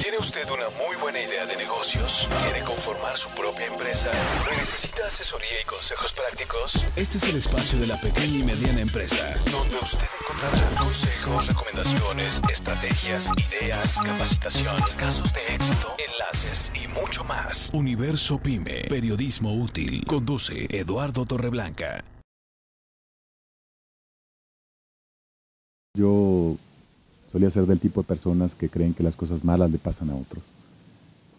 ¿Tiene usted una muy buena idea de negocios? ¿Quiere conformar su propia empresa? ¿Necesita asesoría y consejos prácticos? Este es el espacio de la pequeña y mediana empresa, donde usted encontrará consejos, recomendaciones, estrategias, ideas, capacitación, casos de éxito, enlaces y mucho más. Universo Pyme, periodismo útil. Conduce Eduardo Torreblanca. Yo solía ser del tipo de personas que creen que las cosas malas le pasan a otros.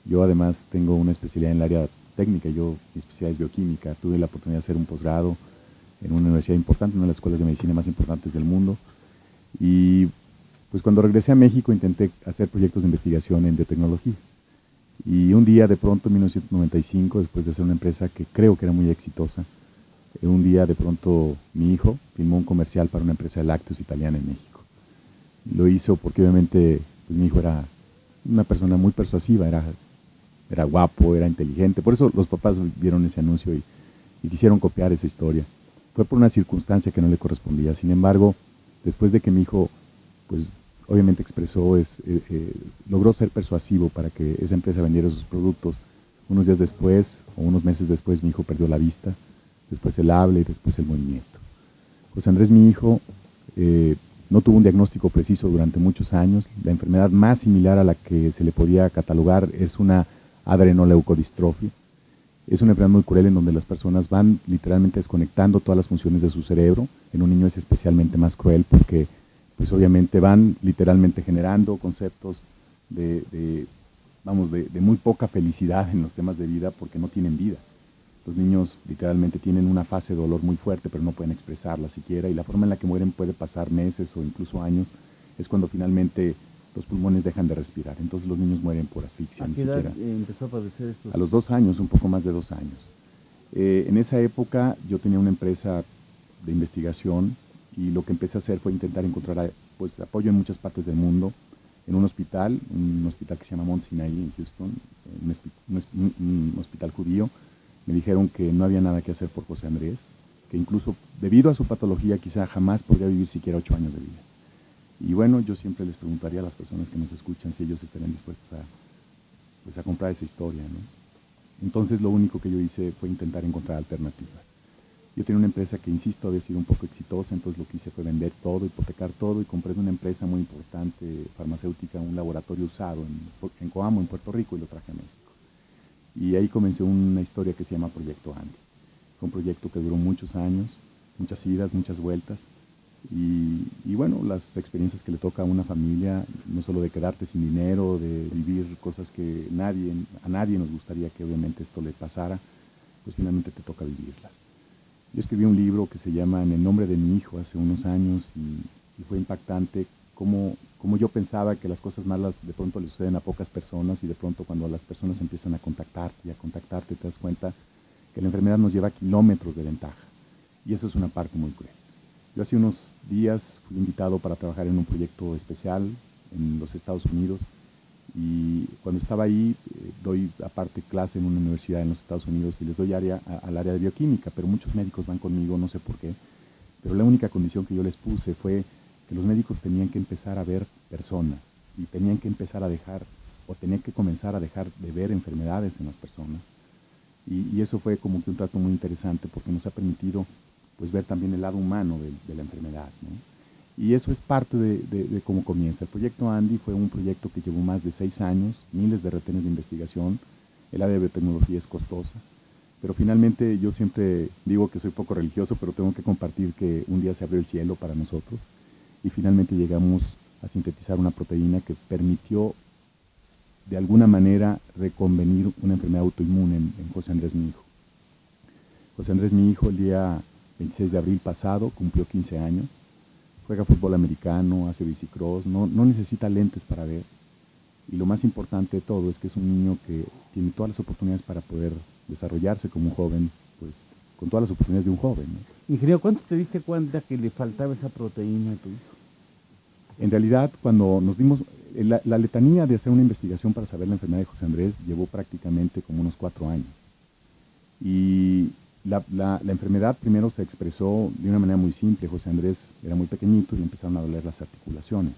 Yo además tengo una especialidad en el área técnica, mi especialidad es bioquímica. Tuve la oportunidad de hacer un posgrado en una universidad importante, una de las escuelas de medicina más importantes del mundo. Y pues cuando regresé a México intenté hacer proyectos de investigación en biotecnología. Y un día de pronto, en 1995, después de hacer una empresa que creo que era muy exitosa, un día de pronto mi hijo filmó un comercial para una empresa de lácteos italiana en México. Lo hizo porque obviamente pues, mi hijo era una persona muy persuasiva, era guapo, era inteligente. Por eso los papás vieron ese anuncio y quisieron copiar esa historia. Fue por una circunstancia que no le correspondía. Sin embargo, después de que mi hijo, pues obviamente expresó, logró ser persuasivo para que esa empresa vendiera sus productos, unos días después o unos meses después mi hijo perdió la vista, después el habla y después el movimiento. José Andrés, mi hijo, no tuvo un diagnóstico preciso durante muchos años. La enfermedad más similar a la que se le podía catalogar es una adrenoleucodistrofia. Es una enfermedad muy cruel en donde las personas van literalmente desconectando todas las funciones de su cerebro. En un niño es especialmente más cruel porque pues obviamente van literalmente generando conceptos de muy poca felicidad en los temas de vida porque no tienen vida. Los niños literalmente tienen una fase de dolor muy fuerte, pero no pueden expresarla siquiera, y la forma en la que mueren puede pasar meses o incluso años. Es cuando finalmente los pulmones dejan de respirar. Entonces los niños mueren por asfixia. ¿A qué edad empezó a padecer esto? A los 2 años, un poco más de 2 años. En esa época yo tenía una empresa de investigación y lo que empecé a hacer fue intentar encontrar pues, apoyo en muchas partes del mundo. En un hospital que se llama Mount Sinai en Houston, un hospital judío. Me dijeron que no había nada que hacer por José Andrés, que incluso debido a su patología quizá jamás podría vivir siquiera 8 años de vida. Y bueno, yo siempre les preguntaría a las personas que nos escuchan si ellos estarían dispuestos a comprar esa historia, ¿no? Entonces lo único que yo hice fue intentar encontrar alternativas. Yo tenía una empresa que, insisto, había sido un poco exitosa, entonces lo que hice fue vender todo, hipotecar todo, y compré una empresa muy importante, farmacéutica, un laboratorio usado en Coamo, en Puerto Rico, y lo traje a México. Y ahí comenzó una historia que se llama Proyecto Andy. Fue un proyecto que duró muchos años, muchas idas, muchas vueltas. Y bueno, las experiencias que le toca a una familia, no solo de quedarte sin dinero, de vivir cosas que a nadie nos gustaría que obviamente esto le pasara, pues finalmente te toca vivirlas. Yo escribí un libro que se llama En el nombre de mi hijo hace unos años y fue impactante cómo yo pensaba que las cosas malas de pronto le suceden a pocas personas, y de pronto cuando las personas empiezan a contactarte, te das cuenta que la enfermedad nos lleva kilómetros de ventaja. Y esa es una parte muy cruel. Yo hace unos días fui invitado para trabajar en un proyecto especial en los Estados Unidos, y cuando estaba ahí doy aparte clase en una universidad en los Estados Unidos y les doy al área de bioquímica, pero muchos médicos van conmigo, no sé por qué, pero la única condición que yo les puse fue que los médicos tenían que empezar a ver personas y tenían que empezar a tenían que comenzar a dejar de ver enfermedades en las personas. Y eso fue como que un trato muy interesante porque nos ha permitido pues ver también el lado humano de la enfermedad, ¿no? Y eso es parte de cómo comienza. El proyecto Andy fue un proyecto que llevó más de 6 años, miles de retenes de investigación. El área de biotecnología es costosa, pero finalmente yo siempre digo que soy poco religioso, pero tengo que compartir que un día se abrió el cielo para nosotros y finalmente llegamos a sintetizar una proteína que permitió de alguna manera reconvenir una enfermedad autoinmune en José Andrés, mi hijo. José Andrés, mi hijo, el día 26 de abril pasado cumplió 15 años. Juega fútbol americano, hace bicicross, no necesita lentes para ver. Y lo más importante de todo es que es un niño que tiene todas las oportunidades para poder desarrollarse como un joven, pues con todas las oportunidades de un joven, ¿no? Ingeniero, ¿cuánto te diste cuenta que le faltaba esa proteína a tu hijo? En realidad, cuando nos dimos, la letanía de hacer una investigación para saber la enfermedad de José Andrés llevó prácticamente como unos 4 años. Y la enfermedad primero se expresó de una manera muy simple. José Andrés era muy pequeñito y empezaron a doler las articulaciones.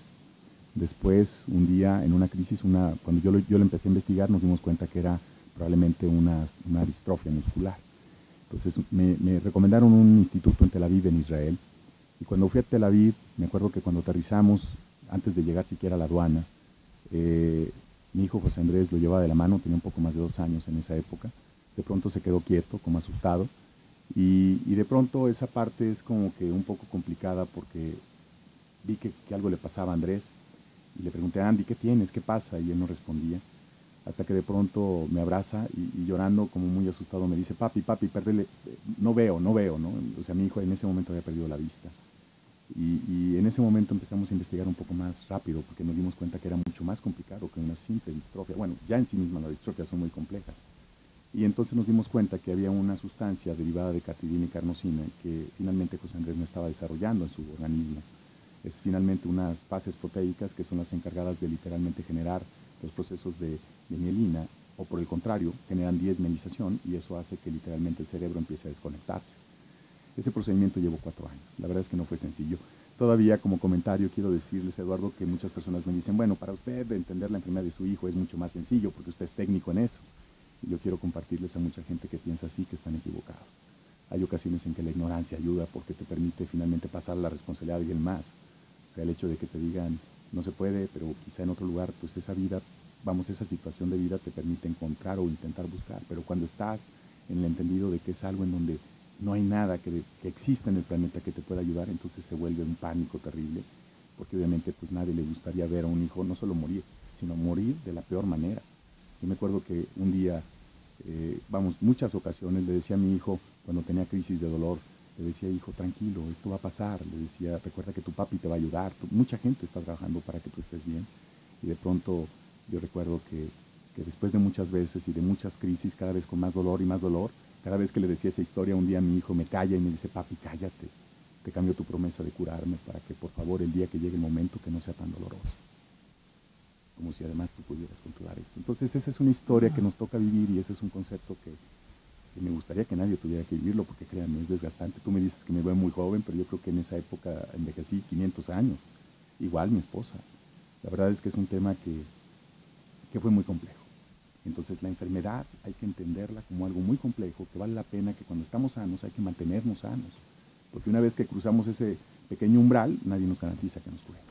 Después, un día, en una crisis, cuando yo lo empecé a investigar, nos dimos cuenta que era probablemente una distrofia muscular. Entonces me recomendaron un instituto en Tel Aviv, en Israel, y cuando fui a Tel Aviv, me acuerdo que cuando aterrizamos, antes de llegar siquiera a la aduana, mi hijo José Andrés lo llevaba de la mano, tenía un poco más de 2 años en esa época, de pronto se quedó quieto, como asustado, y de pronto esa parte es como que un poco complicada porque vi que algo le pasaba a Andrés, y le pregunté a Andy, ¿qué tienes? ¿Qué pasa? Y él no respondía, hasta que de pronto me abraza y llorando, como muy asustado, me dice, papi, perdele, no veo, ¿no? O sea, mi hijo en ese momento había perdido la vista. Y en ese momento empezamos a investigar un poco más rápido, porque nos dimos cuenta que era mucho más complicado que una simple distrofia. Bueno, ya en sí mismas las distrofias son muy complejas. Y entonces nos dimos cuenta que había una sustancia derivada de cartidina y carnosina que finalmente José Andrés no estaba desarrollando en su organismo. Es finalmente unas fases proteicas que son las encargadas de literalmente generar los procesos de mielina, o por el contrario, generan desmielinización, y eso hace que literalmente el cerebro empiece a desconectarse. Ese procedimiento llevó 4 años. La verdad es que no fue sencillo. Todavía, como comentario, quiero decirles, Eduardo, que muchas personas me dicen, bueno, para usted entender la enfermedad de su hijo es mucho más sencillo porque usted es técnico en eso. Y yo quiero compartirles a mucha gente que piensa así, que están equivocados. Hay ocasiones en que la ignorancia ayuda porque te permite finalmente pasar la responsabilidad a alguien más. O sea, el hecho de que te digan, no se puede, pero quizá en otro lugar, pues esa vida, esa situación de vida te permite encontrar o intentar buscar. Pero cuando estás en el entendido de que es algo en donde no hay nada que exista en el planeta que te pueda ayudar, entonces se vuelve un pánico terrible, porque obviamente pues nadie le gustaría ver a un hijo no solo morir, sino morir de la peor manera. Yo me acuerdo que un día, muchas ocasiones le decía a mi hijo, cuando tenía crisis de dolor, le decía, hijo, tranquilo, esto va a pasar. Le decía, recuerda que tu papi te va a ayudar, mucha gente está trabajando para que tú estés bien. Y de pronto yo recuerdo que después de muchas veces y de muchas crisis, cada vez con más dolor y más dolor, cada vez que le decía esa historia, un día mi hijo me calla y me dice, papi, cállate, te cambio tu promesa de curarme para que por favor el día que llegue el momento que no sea tan doloroso. Como si además tú pudieras controlar eso. Entonces esa es una historia que nos toca vivir, y ese es un concepto que me gustaría que nadie tuviera que vivirlo, porque créanme, es desgastante. Tú me dices que me veo muy joven, pero yo creo que en esa época envejecí 500 años. Igual mi esposa. La verdad es que es un tema que fue muy complejo. Entonces la enfermedad hay que entenderla como algo muy complejo, que vale la pena que cuando estamos sanos hay que mantenernos sanos. Porque una vez que cruzamos ese pequeño umbral, nadie nos garantiza que nos curemos.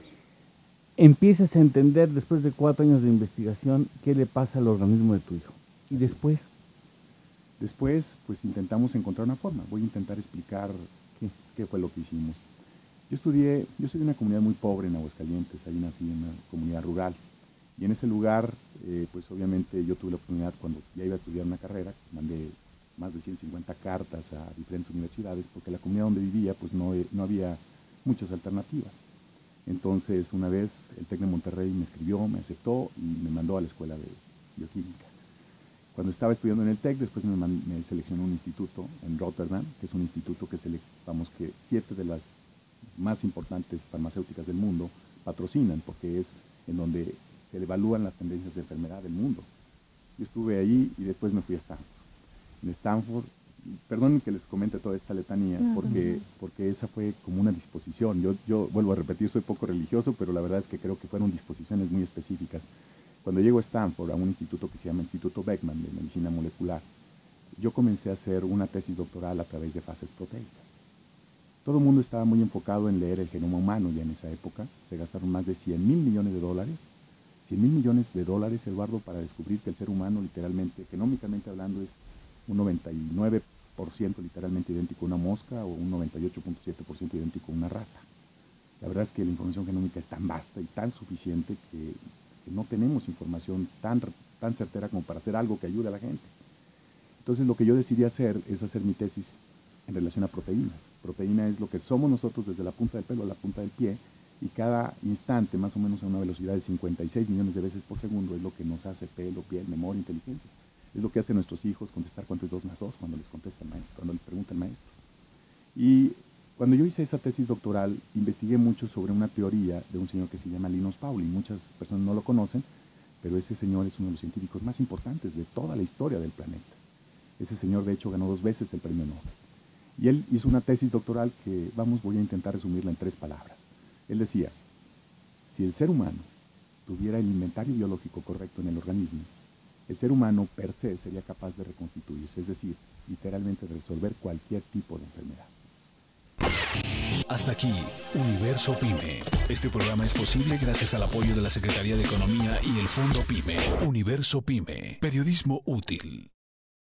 Empiezas a entender, después de 4 años de investigación, qué le pasa al organismo de tu hijo. ¿Y después? Después, pues intentamos encontrar una forma. Voy a intentar explicar qué fue lo que hicimos. Yo soy de una comunidad muy pobre en Aguascalientes, ahí nací en una comunidad rural. Y en ese lugar, pues obviamente yo tuve la oportunidad, cuando ya iba a estudiar una carrera, mandé más de 150 cartas a diferentes universidades, porque la comunidad donde vivía, pues no había muchas alternativas. Entonces, una vez el TEC de Monterrey me escribió, me aceptó y me mandó a la escuela de bioquímica. Cuando estaba estudiando en el TEC, después me seleccionó un instituto en Rotterdam, que es un instituto que 7 de las más importantes farmacéuticas del mundo patrocinan, porque es en donde se evalúan las tendencias de enfermedad del mundo. Yo estuve ahí y después me fui a Stanford. En Stanford, perdonen que les comente toda esta letanía, porque esa fue como una disposición. Yo vuelvo a repetir, soy poco religioso, pero la verdad es que creo que fueron disposiciones muy específicas. Cuando llego a Stanford, a un instituto que se llama Instituto Beckman de Medicina Molecular, yo comencé a hacer una tesis doctoral a través de fases proteicas. Todo el mundo estaba muy enfocado en leer el genoma humano ya en esa época. Se gastaron más de $100,000 millones. $100,000 millones, Eduardo, para descubrir que el ser humano literalmente, genómicamente hablando, es un 99% literalmente idéntico a una mosca, o un 98.7% idéntico a una rata. La verdad es que la información genómica es tan vasta y tan suficiente que no tenemos información tan certera como para hacer algo que ayude a la gente. Entonces lo que yo decidí hacer es hacer mi tesis en relación a proteínas. Proteína es lo que somos nosotros desde la punta del pelo a la punta del pie, y cada instante, más o menos a una velocidad de 56 millones de veces por segundo, es lo que nos hace pelo, piel, memoria, inteligencia. Es lo que hacen nuestros hijos contestar cuánto es 2 más 2 cuando les contesta el maestro, cuando les pregunta el maestro. Y cuando yo hice esa tesis doctoral, investigué mucho sobre una teoría de un señor que se llama Linus Pauling. Muchas personas no lo conocen, pero ese señor es uno de los científicos más importantes de toda la historia del planeta. Ese señor, de hecho, ganó 2 veces el premio Nobel. Y él hizo una tesis doctoral que, voy a intentar resumirla en 3 palabras. Él decía, Si el ser humano tuviera el inventario biológico correcto en el organismo, el ser humano per se sería capaz de reconstituirse, es decir, literalmente de resolver cualquier tipo de enfermedad. Hasta aquí, Universo Pyme. Este programa es posible gracias al apoyo de la Secretaría de Economía y el Fondo Pyme. Universo Pyme. Periodismo útil.